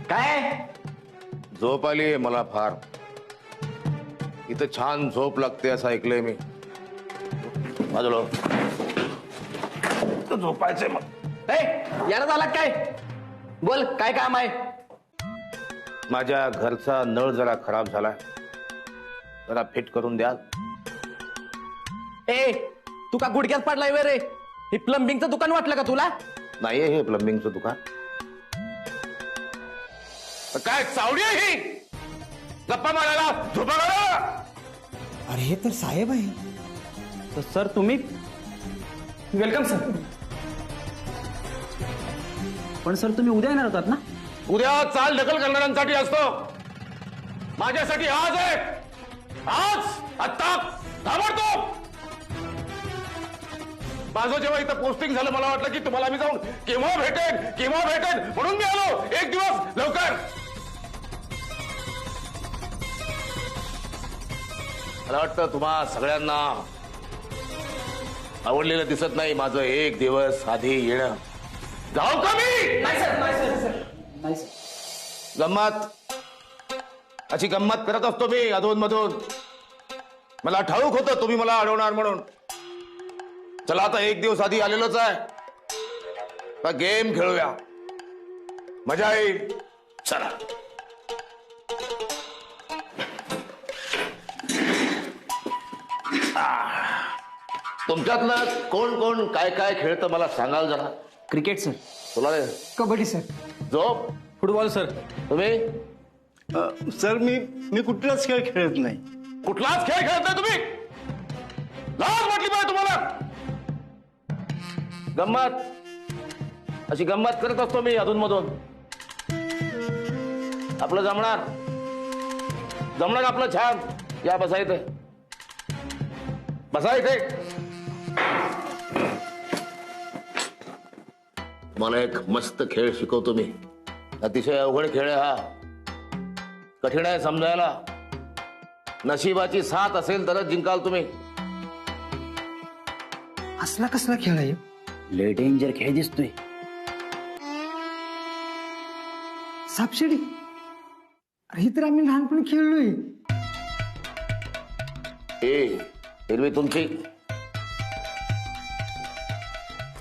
काय झोप आली मला फार. इथं छान झोप लागते असं ऐकलंय मी. बाजूला झोपायचंय मग. याला झाला काय? बोल काय काम आहे? माझ्या घरचा नळ जरा खराब झालाय, जरा फिट करून द्याल. तू का गुडघ्यात पडलाय वे रे? हे प्लंबिंगचं दुकान वाटलं का तुला? नाहीये हे प्लंबिंगचं दुकान. काय चावडी आहे ही? गप्पा मारायला झोपा मारायला. अरे हे तर साहेब आहे. तर सर तुम्ही वेलकम सर. पण सर तुम्ही उद्या येणार होतात ना? उद्या चाल ढकल करणाऱ्यांसाठी असतो, माझ्यासाठी आज आहे. आज आत्ता ताबडतोब. माझं जेव्हा इथं पोस्टिंग झालं मला वाटलं की तुम्हाला मी जाऊन केव्हा भेटेन म्हणून मी आलो एक दिवस लवकर. मला वाटतं तुम्हा सगळ्यांना आवडलेलं दिसत नाही माझं एक दिवस आधी येणं. जाऊ का मी? नाही सर. गंमत अशी गंमत करत असतो मी अधून मधून. मला ठाऊक होतं तुम्ही मला अडवणार म्हणून. चला आता एक दिवस आधी आलेलोच आहे, आता गेम खेळूया, मजा येईल. चला. तुमच्यातलं कोण कोण काय काय खेळतं मला सांगाल जरा. Cricket sir. तुला रे? कबड्डी सर. झोप. Football sir. तुम्ही? सर मी कुठलाच खेळ खेळत नाही. कुठलाच खेळ खेळत नाही तुम्ही? लाज वाटली पाहिजे तुम्हाला. गंमत अशी गंमत करत असतो मी अधून मधून. आपलं जमणार आपलं छान. या बसा इथे. मला एक मस्त खेळ शिकवतो मी. अतिशय अवघड खेळ आहे हा, कठीण आहे समजायला. नशिबाची साथ असेल तरच जिंकाल तुम्ही. असला कसला खेळ आहे? लय डेंजर खेळ दिसतोय. सापशिडी. अरे ही तर आम्ही लहानपणी खेळलोय. हिरवी तुमची.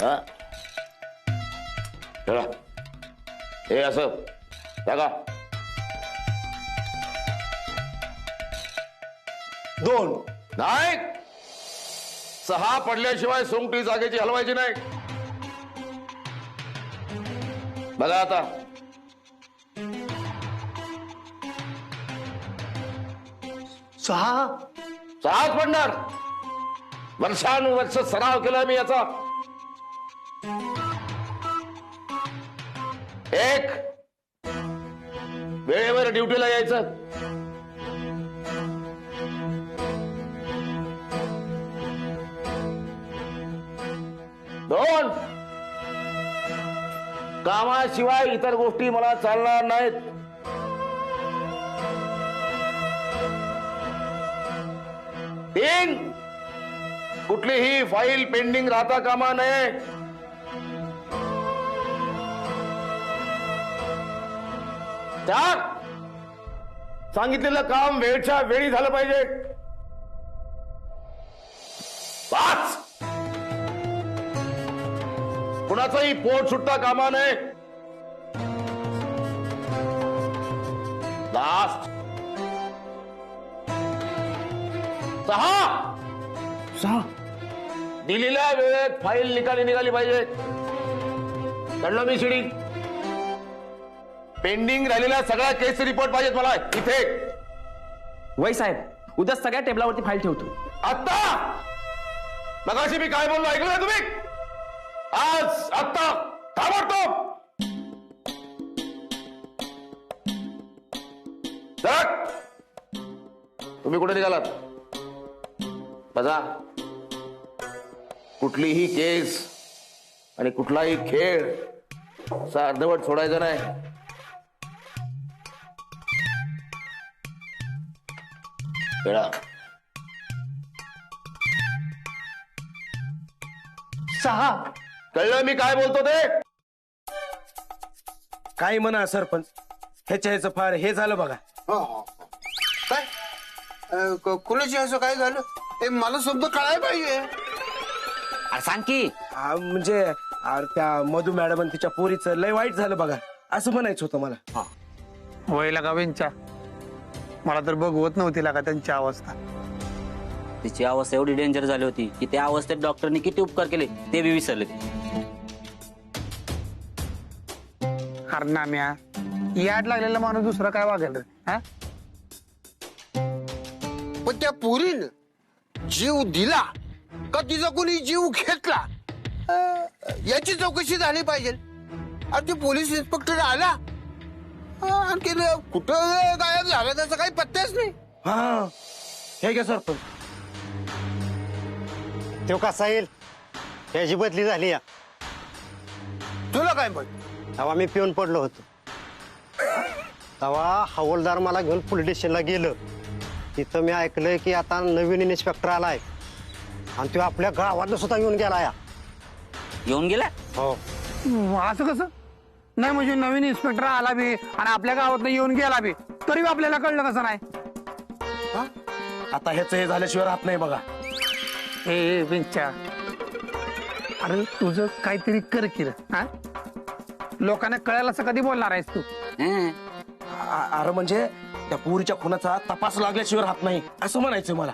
हा खेळा. हे असं जागा. 2 नाही, 6 पडल्याशिवाय सोंगटी जागेची हलवायची नाही. बघा आता. 6 6च पडणार. वर्षानुवर्ष सराव केला मी याचा. 1 वेळेवर ड्युटीला यायचं. 2 कामाशिवाय इतर गोष्टी मला चालणार नाहीत. 3 कुठलीही फाईल पेंडिंग राहता कामा नये. 4 सांगितलेलं काम वेळच्या वेळी झालं पाहिजे. 5 कुणाचंही पोट सुटता कामा नये. लास्ट 6 दिलेल्या वेळेत फाईल निघाली पाहिजे. कळलं मी शिडी. पेंडिंग राहिलेल्या सगळ्या केस रिपोर्ट पाहिजेत मला इथे. वय साहेब उद्या सगळ्या टेबलावरती फाईल ठेवतो. आत्ता मगाशी मी काय बोललो ऐकलं ना तुम्ही? आज आत्ता ताबडतोब. तुम्ही कुठे निघालात? बघा, कुठलीही केस आणि कुठलाही खेळ असा अर्धवट सोडायचा नाही. खेळा. 6 कळलं मी काय बोलतो ते? काय म्हणा सरपंच, ह्याचं फार हे झालं बघा. काय कुणाची असं काय झालं ते मला शब्द कळायला पाहिजे. अरे सांग की. म्हणजे अरे त्या मधू मॅडम आणि तिच्या पोरीचं लय वाईट झालं बघा, असं म्हणायचं होतं मला. वयला का वेंच्या मला तर बघवत नव्हती लागा त्यांची अवस्था. तिची अवस्था एवढी डेंजर झाली होती की त्या अवस्थेत डॉक्टरनी किती उपकार केले ते बी विसरले. हरनाम्या याड लागलेला माणूस दुसरा काय वागेल रे? हा पण त्या पोरीनं जीव दिला का तिचा कोणी जीव घेतला याची चौकशी झाली पाहिजे. आणि ते पोलीस इन्स्पेक्टर आला आणखी कुठं गायब झाला त्याचा काही पत्ताच नाही. हा हे घ्या सरपंच. तो कसा येईल त्याची बदली झाली या. तुला काय माहित? तेव्हा मी पिऊन पडलो होतो. तेव्हा हवालदार मला घेऊन पोलीस स्टेशनला गेलं. तिथं मी ऐकलंय की आता नवीन इन्स्पेक्टर आलाय आणि तो आपल्या गावात सुद्धा येऊन गेला या. येऊन गेला. हो असं कसं नाही म्हणजे नवीन इन्स्पेक्टर आला बी आणि आपल्या गावात येऊन गेला बी तरी बी आपल्याला कळलं कसं नाही. आता ह्याचं हे झाल्याशिवाय राहत नाही बघा. ए विंच्या अरे तुझं काहीतरी कर की रे. हा लोकांना कळायला असं कधी बोलणार आहेस तू? हं. अरे म्हणजे त्या पोरीच्या खुनाचा तपास लागल्याशिवाय राहत नाही असं म्हणायचं मला.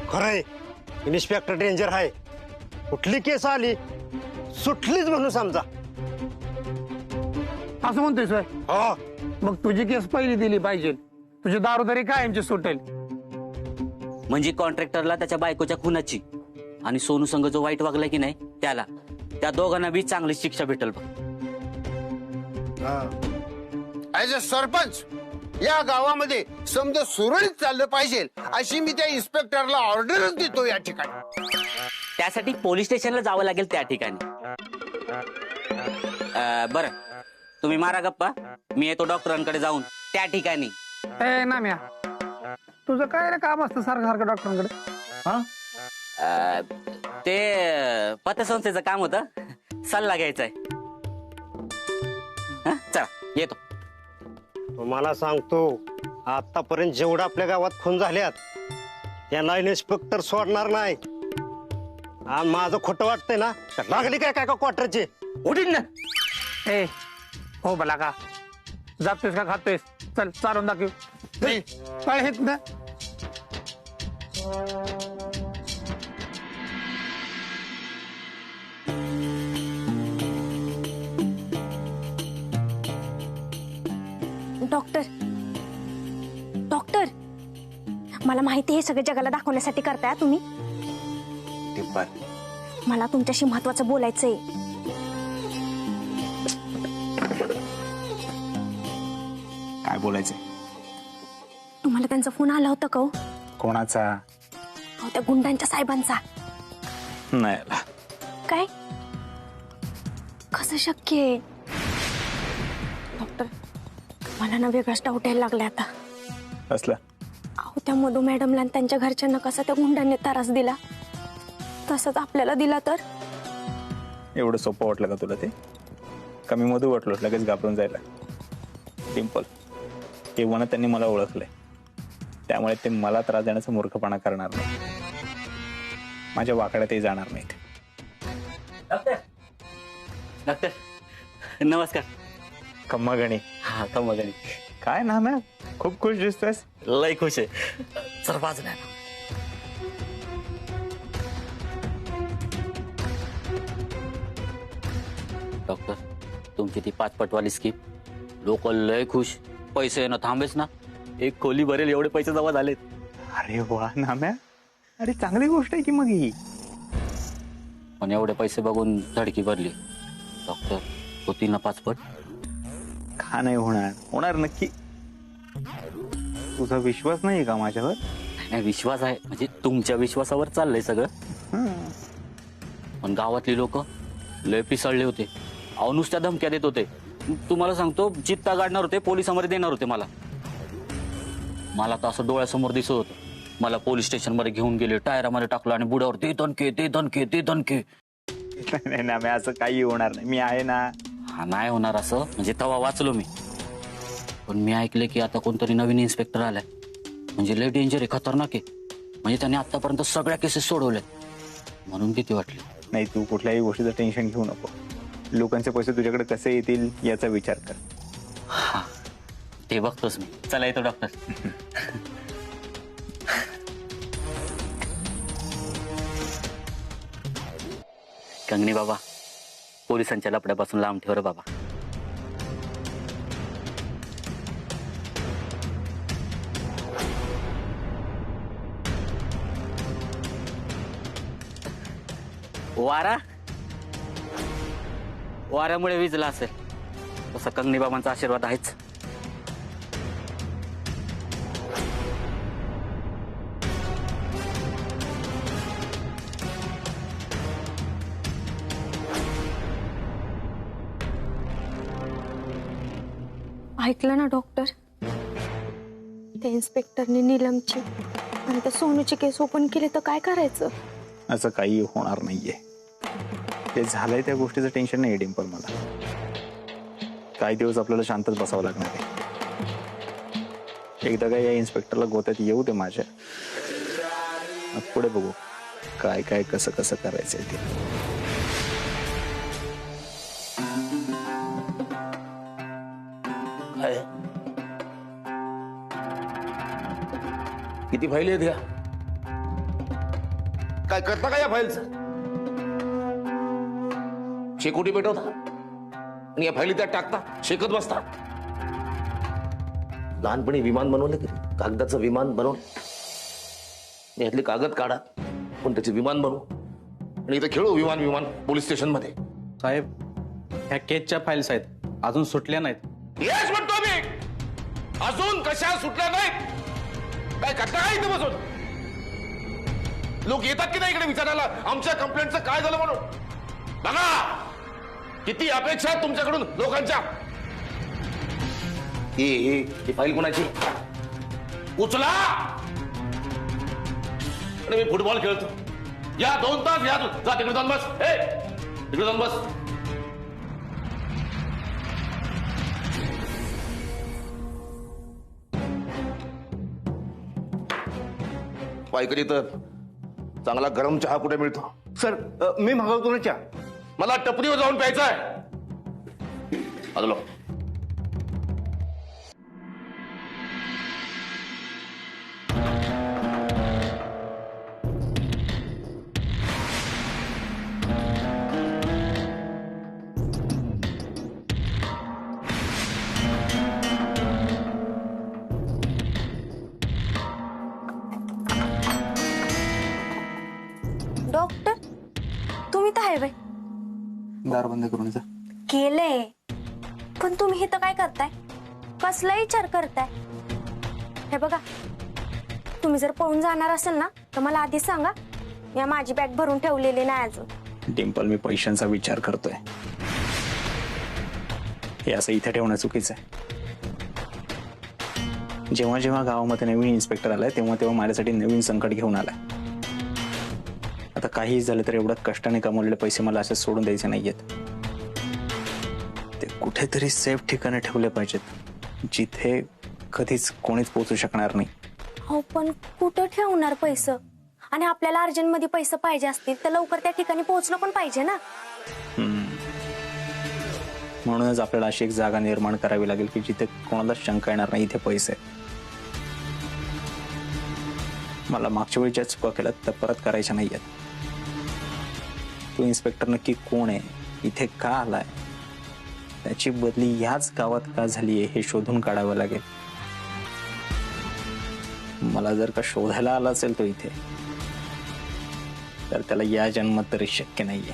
खरंय इन्स्पेक्टर डेंजर आहे. कुठली केस आली सुटलीच म्हणून समजा. असं म्हणतोय हो मग तुझी केस पहिली दिली पाहिजे. तुझी दारूदारी कायमची सुटेल. म्हणजे कॉन्ट्रॅक्टरला त्याच्या बायकोच्या खुनाची आणि सोनू संघ जो वाईट वागलाय की नाही त्याला, त्या दोघांना बी चांगली शिक्षा भेटेल बघ. ऍज अ सरपंच या गावामध्ये समजा सुरळीत चाललं पाहिजे अशी मी त्या इन्स्पेक्टरला ऑर्डरच देतो या ठिकाणी. त्यासाठी पोलीस स्टेशनला जावं लागेल त्या ठिकाणी. बरं तुम्ही मारा गप्पा, मी येतो डॉक्टरांकडे जाऊन त्या ठिकाणी. ए नाम्या तुझं काय रे काम असतं सारखं सारखं डॉक्टरांकडे? ते पतसंस्थेचं काम होतं, सल्ला घ्यायचा आहे. चला येतो. मला सांगतो आतापर्यंत जेवढं आपल्या गावात खून झाल्यात त्यांना इन्स्पेक्टर सोडणार नाही. आणि माझं खोटं वाटतंय ना तर लागली काय काय का क्वार्टरची उठीन ना. ए हो भला का जातोयस का खातोयस? चल चालून दाखव. काय हेत ना डॉक्टर डॉक्टर मला माहिती हे सगळं जगाला दाखवण्यासाठी करताय तुम्ही. मला तुमच्याशी महत्वाचं बोलायचंय. काय बोलायचंय? तुम्हाला त्यांचा फोन आला होता का हो? कोणाचा? अहो, त्या गुंडांच्या साहेबांचा. नाही आला. काय कसं शक्य आहे डॉक्टर? मला ना वेगळाच डाऊट यायला लागलाय आता. असलं? अहो त्या मधू मॅडमला आणि त्यांच्या घरच्यांना कसा त्या गुंडांनी त्रास दिला तसंच आपल्याला दिला तर? एवढं सोपं वाटलं का तुला ते? कमी मधू वाटलं लगेच घाबरून जायला? सिंपल. केव्हा ना त्यांनी मला ओळखलंय त्यामुळे ते मला त्रास देण्याचा मूर्खपणा करणार नाही. माझ्या वाकड्यातही जाणार नाहीत. डॉक्टर डॉक्टर नमस्कार. खम्मागणी. हा कमगणी. काय नाम आहे? खूप खुश दिसतोयस. लय खुश आहे. सर बाजूला आहे. डॉक्टर तुमची ती 5 पटवाली स्कीम लोक लय खुश. पैसे येणं थांबेच ना. एक खोली भरेल एवढे पैसे जमा झालेत. अरे वा नाम्या, अरे चांगली गोष्ट आहे की मग ही. पण एवढे पैसे बघून धडकी भरली. डॉक्टर होतील ना 5 पट? का नाही होणार? होणार नक्की. तुझा विश्वास नाही का माझ्यावर? नाही विश्वास आहे, म्हणजे तुमच्या विश्वासावर चाललंय सगळं. पण गावातली लोक लय पिसळले होते. अहो नुसत्या धमक्या देत होते. तुम्हाला सांगतो चित्ता गाडणार होते, पोलिसांमध्ये देणार होते मला. मला तर असं डोळ्यासमोर दिसत होतं. मला पोलीस स्टेशन मध्ये घेऊन गेले, टायरामध्ये टाकलं आणि बुडावर ते दणके ते दणके ते दणके. नाही ना, मी असं काही होणार नाही, मी आहे ना. हा नाही होणार असं, म्हणजे तेव्हा वाचलो मी. पण मी ऐकले की आता कोणतरी नवीन इन्स्पेक्टर आलाय, म्हणजे लय डेंजर आहे, खतरनाक आहे. म्हणजे त्याने आतापर्यंत सगळ्या केसेस सोडवल्या, म्हणून भीती वाटली. नाही, तू कुठल्याही गोष्टीचं टेन्शन घेऊ नको. लोकांचे पैसे तुझ्याकडे कसे येतील याचा विचार कर. हा ते बघतोच मी. चला येतो डॉक्टर. कंगनी बाबा, पोलिसांच्या लपड्यापासून लांब ठेव रे बाबा. वारा वाऱ्यामुळे विजला असेल तसा कंगनी बाबांचा आशीर्वाद आहेच. ऐकलं ना डॉक्टर, त्या इन्स्पेक्टरने नीलमची आणि त्या सोनूची केस ओपन केली तर काय करायचं? असं काही होणार नाहीये. ते झालंय त्या गोष्टीचं टेन्शन नाही डिंपल मला. काही दिवस आपल्याला शांतच बसावं लागणार आहे. एकदा काय या इन्स्पेक्टरला गोत्यात येऊ दे माझ्या, मग पुढे बघू काय काय कसं कसं करायचंय ते. किती फाईल आहेत ह्या? काय करता का या फाईलचं? शेकोटी पेटवता आणि या फाईली त्यात टाकता, शेकत बसता. लहानपणी विमान बनवलं की कागदाचं विमान बनवलं. यातले कागद काढा, पण त्याचे विमान बनवू आणि इथे खेळू विमान विमान पोलीस स्टेशन मध्ये. साहेब, ह्या केसच्या फाईल्स आहेत, अजून सुटल्या नाहीत. येस म्हणतो मी, अजून कशा सुटल्या नाहीत? काय करता काय इथे बसून? लोक येतात की नाही इकडे विचारायला आमच्या कंप्लेंटचं काय झालं म्हणून? बघा किती अपेक्षा आहेत तुमच्याकडून लोकांच्या. ही फाईल कोणाची? उचला आणि मी फुटबॉल खेळतो. या 2 तास या, जा तिकडे जाऊन बस. तिकडे जाऊन बस. पायकरी तर चांगला गरम चहा कुठे मिळतो? सर, मी मागवतो ना चहा. मला टपरीवर जाऊन प्यायचा आहे. आलो. डॉक्टर, तुम्ही तर आहे बाई. दार बंद करून जा. केलंय, पण तुम्ही इथं काय करताय? कसला विचार करताय? हे बघा, तुम्ही जर पळून जाणार असेल ना तर मला आधी सांगा. मी माझी बॅग भरून ठेवलेली नाही अजून. डिंपल, मी पैशांचा विचार करतोय. हे असं इथे ठेवणं चुकीचं आहे. जेव्हा जेव्हा गावामध्ये नवीन इन्स्पेक्टर आलाय तेव्हा तेव्हा माझ्यासाठी नवीन संकट घेऊन आलाय. आता काहीही झालं तर एवढ्या कष्टाने कमवलेले पैसे मला असे सोडून द्यायचे नाहीयेत. ते कुठेतरी सेफ ठिकाणी ठेवले पाहिजेत, जिथे कधीच कोणीच पोहोचू शकणार नाही. हो, पण कुठं ठेवणार पैसे? आणि आपल्याला अर्जंटमध्ये पैसे पाहिजे असतील तर लवकर त्या ठिकाणी पोहोचलं पण पाहिजे ना. म्हणूनच आपल्याला अशी एक जागा निर्माण करावी लागेल की जिथे कोणाला शंका येणार नाही इथे पैसे. मला मागच्या वेळी ज्या चुका केल्या त्या परत करायच्या नाहीयेत. तो इन्स्पेक्टर नक्की कोण आहे, इथे का आलाय, त्याची बदली याच गावात का झालीये हे शोधून काढावं लागेल. मला जर का शोधायला आला असेल तो इथे, तर त्याला या जन्मात तरी शक्य नाहीये.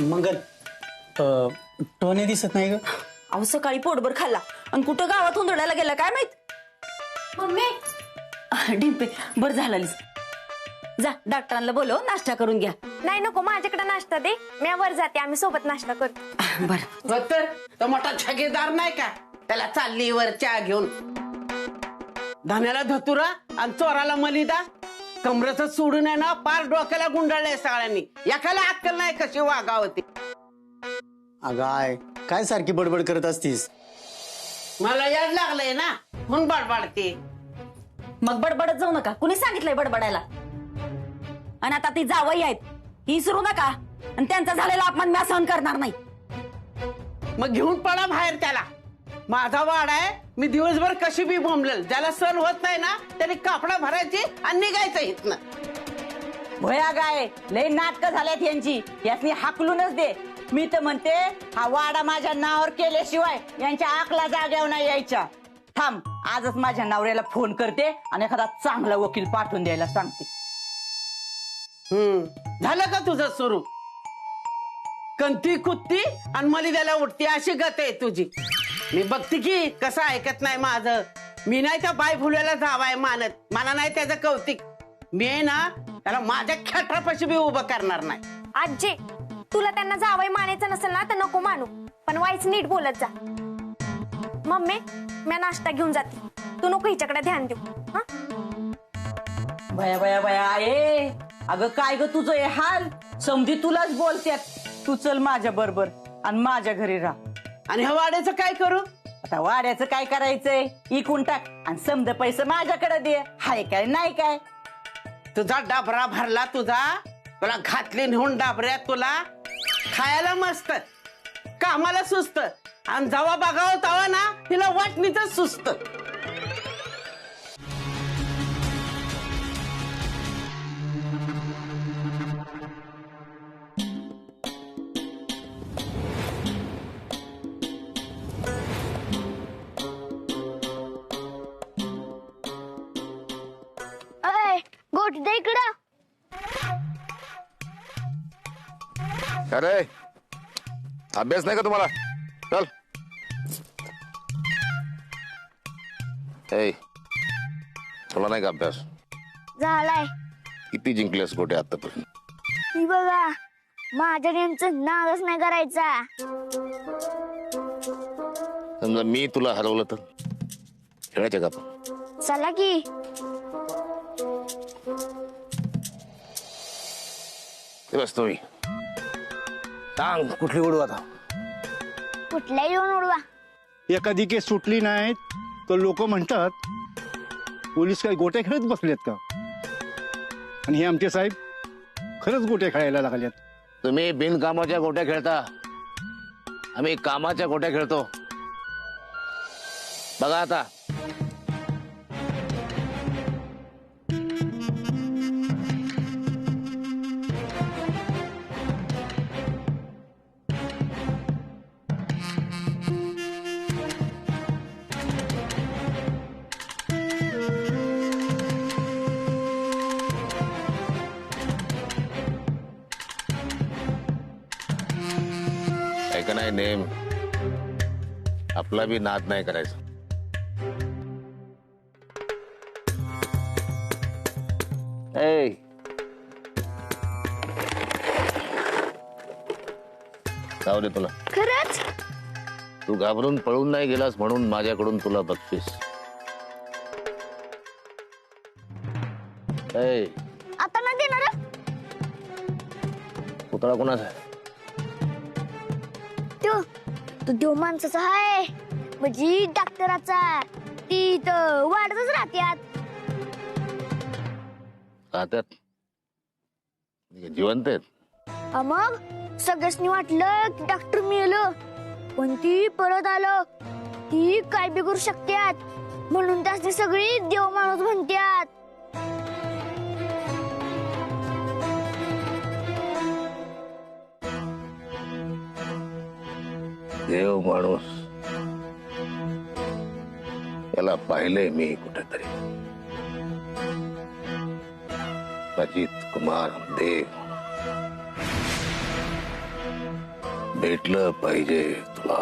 मंगल, टोने दिसत नाही ग. अहो, सकाळी पोटभर खाल्ला आणि कुठं गावात हुंदडायला गेला काय माहित. मम्मी, डिंपे, बर झालीस. जा डॉक्टरांना बोलव, नाश्ता करून घ्या. नाही नको, माझ्याकडे नाश्ता दे. मी वर जाते, आम्ही सोबत नाश्ता करतो. बर. तर तो मोठा छगेदार नाही का, त्याला चालली वर चहा घेऊन. धान्याला धतुरा आणि चोराला मलिदा. कमरच सोडून आहे ना पार डोक्याला गुंडाळलंय सगळ्यांनी. एकाला अक्कल नाही कशी वागावती. अगं आय काय सारखी बडबड करत असतीस? मला याद लागलंय ना म्हणून बडबडते. मग बडबडत जाऊ नका. कुणी सांगितलंय बडबडायला? आणि आता ती जावई आहेत ही विसरू नका. आणि त्यांचा झालेला अपमान मी सहन करणार नाही. मग घेऊन पडा बाहेर त्याला. माझा वाडा आहे. मी दिवसभर कशी बी बोंबलेल. ज्याला सण होत नाही ना त्याने कापडा भरायची आणि निघायचं इथनं. भया गाय लय नाटकं झाल्यात यांची. यासनी हाकलूनच दे. मी तर म्हणते हा वाडा माझ्या नावावर केल्याशिवाय यांच्या आकला जाग्यावर नाही यायच्या. थांब आजच माझ्या नवऱ्याला फोन करते आणि एखादा चांगला वकील पाठवून द्यायला सांगते. झालं का तुझं सुरू? कंती कुत्ती आणि मलिद्याला उठती अशी गत आहे तुझी. मी बघते की कसं ऐकत नाही माझं. मी नाही त्या बाय फुल्याला जावाय मानत. मला नाही त्याचं कौतिक. मी आहे ना त्याला माझ्या खेटरापाशी बी उभं करणार नाही. आजी तुला त्यांना जावई मानायचं नसेल ना तर नको मानू. पण वाईच नीट बोलत जा. मम्मी मी नाश्ता घेऊन जाते. तू नको हिच्याकडे ध्यान देऊ. हा बया बया बया ए अगं काय ग तुझं हे हाल. समधी तुलाच बोलत्यात. तू चल माझ्या बरोबर आणि माझ्या घरी राहा. आणि ह्या वाड्याचं काय करू? आता वाड्याचं काय करायचंय इकून टाक आणि समजा पैसे माझ्याकडे दे. हाय काय नाही काय? तुझा डाबरा भरला तुझा. तुला घातली नेऊन डाबऱ्यात. तुला खायला मस्त कामाला सुस्त आणि जेव्हा बघावं तेव्हा ना तिला वाटणीच सुस्त. गोट दे इकडं. अरे अभ्यास नाही का तुम्हाला? चल ए तुला नाही का अभ्यास? झालाय. किती जिंकलेस गोटे आतापर्यंत? ही बघा माझ्या नेमचं नावच नाही करायचा. समजा मी तुला हरवलं तर खेळायचं का आपण? चला की. ते बसतो मी. सांग कुठली उडू आता? कुठल्याही येऊन उडवा. एखादी केस सुटली नाही तर लोक म्हणतात पोलीस काय गोट्या खेळत बसलेत का? आणि हे आमचे साहेब खरंच गोट्या खेळायला लागल्यात. तुम्ही बिनकामाच्या गोट्या खेळता. आम्ही कामाच्या गोट्या खेळतो. बघा आता ऐका नाही नेम आपला बी नाद नाही करायचा. ए जाऊ दे तुला. खरंच तू घाबरून पळून नाही गेलास म्हणून माझ्याकडून तुला बक्षीस. ए आता नाही देणार. पुतळा कोणाचा आहे? तो देव माणसाचा आहे. म्हणजे डॉक्टराचा. ती तर वाढतच राहत्यात. राहत्यात जिवंत आहेत. मग सगळ्यांनी वाटलं की डॉक्टर मेलं पण ती परत आलं. ती काय बी करू शकतात म्हणून त्यासनी सगळी देव माणूस म्हणतात. देव माणूस याला पाहिलंय मी कुठेतरी. अजित कुमार देव भेटलं पाहिजे तुला.